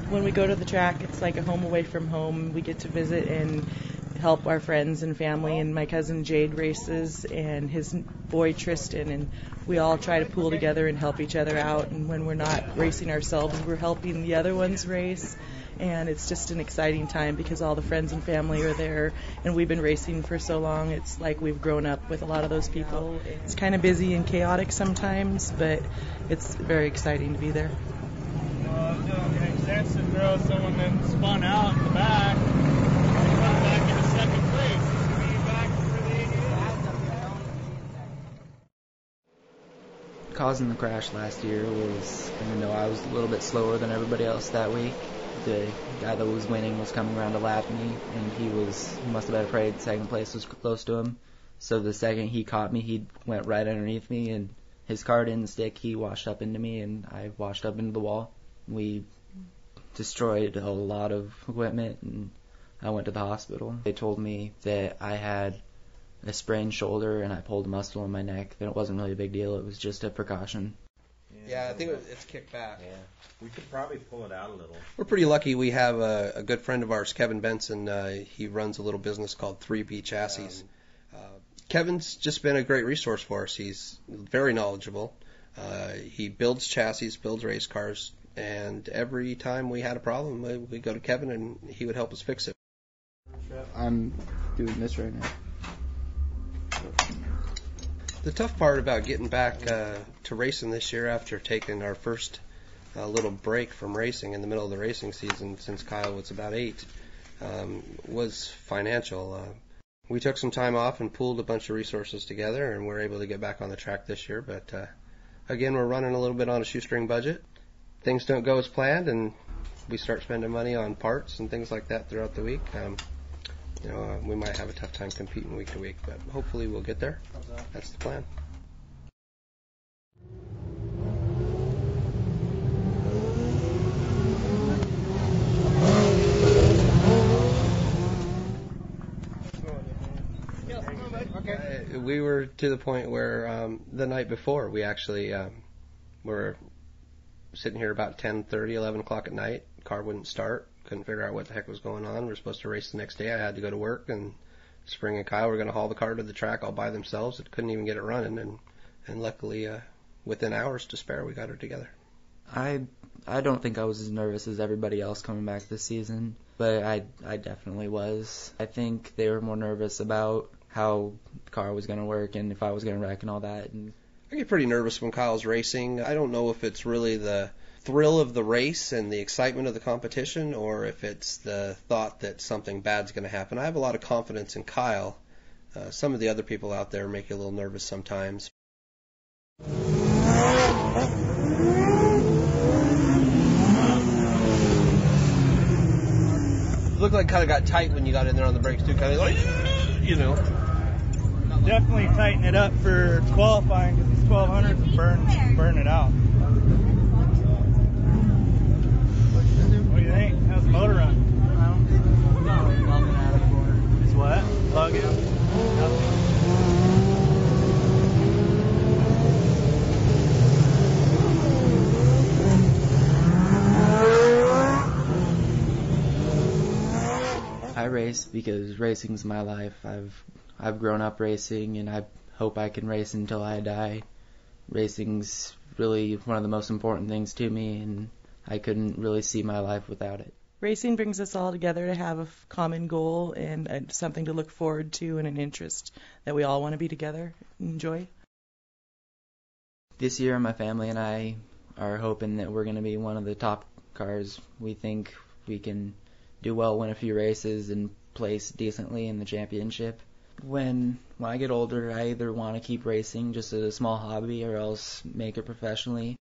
When we go to the track, it's like a home away from home. We get to visit and help our friends and family, and my cousin Jade races and his boy Tristan, and we all try to pool together and help each other out, and when we're not racing ourselves, we're helping the other ones race, and it's just an exciting time because all the friends and family are there, and we've been racing for so long, it's like we've grown up with a lot of those people. It's kind of busy and chaotic sometimes, but it's very exciting to be there. Well, it doesn't make sense to throw someone that spun out in the back and back into second place. Be back for the 88. Causing the crash last year was, even though I was a little bit slower than everybody else that week, the guy that was winning was coming around to lap me, and he must have been afraid second place was close to him. So the second he caught me, he went right underneath me, and his car didn't stick. He washed up into me, and I washed up into the wall. We destroyed a lot of equipment, and I went to the hospital. They told me that I had a sprained shoulder and I pulled a muscle in my neck. It wasn't really a big deal. It was just a precaution. Yeah, I think it's kicked back. Yeah, we could probably pull it out a little. We're pretty lucky. We have a good friend of ours, Kevin Benson. He runs a little business called 3B Chassis. Kevin's just been a great resource for us. He's very knowledgeable. He builds chassis, builds race cars, and every time we had a problem, we'd go to Kevin and he would help us fix it. I'm doing this right now. The tough part about getting back to racing this year after taking our first little break from racing in the middle of the racing season since Kyle was about 8 was financial. We took some time off and pooled a bunch of resources together, and we're able to get back on the track this year. But again, we're running a little bit on a shoestring budget. Things don't go as planned, and we start spending money on parts and things like that throughout the week. We might have a tough time competing week to week, but hopefully we'll get there. That's the plan. We were to the point where the night before we actually were sitting here about 10:30, 11 o'clock at night. Car wouldn't start. Couldn't figure out what the heck was going on. We were supposed to race the next day. I had to go to work, and Spring and Kyle were going to haul the car to the track all by themselves. It couldn't even get it running, and luckily, within hours to spare, we got her together. I don't think I was as nervous as everybody else coming back this season, but I definitely was. I think they were more nervous about how the car was going to work and if I was going to wreck and all that. And I get pretty nervous when Kyle's racing. I don't know if it's really the thrill of the race and the excitement of the competition, or if it's the thought that something bad's going to happen. I have a lot of confidence in Kyle. Some of the other people out there make you a little nervous sometimes. It looked like it kind of got tight when you got in there on the brakes too, kind of like, Definitely tighten it up for qualifying because these 1200s burn it out. What do you think? How's the motor run? It's what? Plug in? I race because racing's my life. I've grown up racing, and I hope I can race until I die. Racing's really one of the most important things to me, and I couldn't really see my life without it. Racing brings us all together to have a common goal and something to look forward to and an interest that we all want to be together and enjoy. This year, my family and I are hoping that we're going to be one of the top cars. We think we can do well, win a few races, and place decently in the championship. When I get older, I either want to keep racing just as a small hobby or else make it professionally.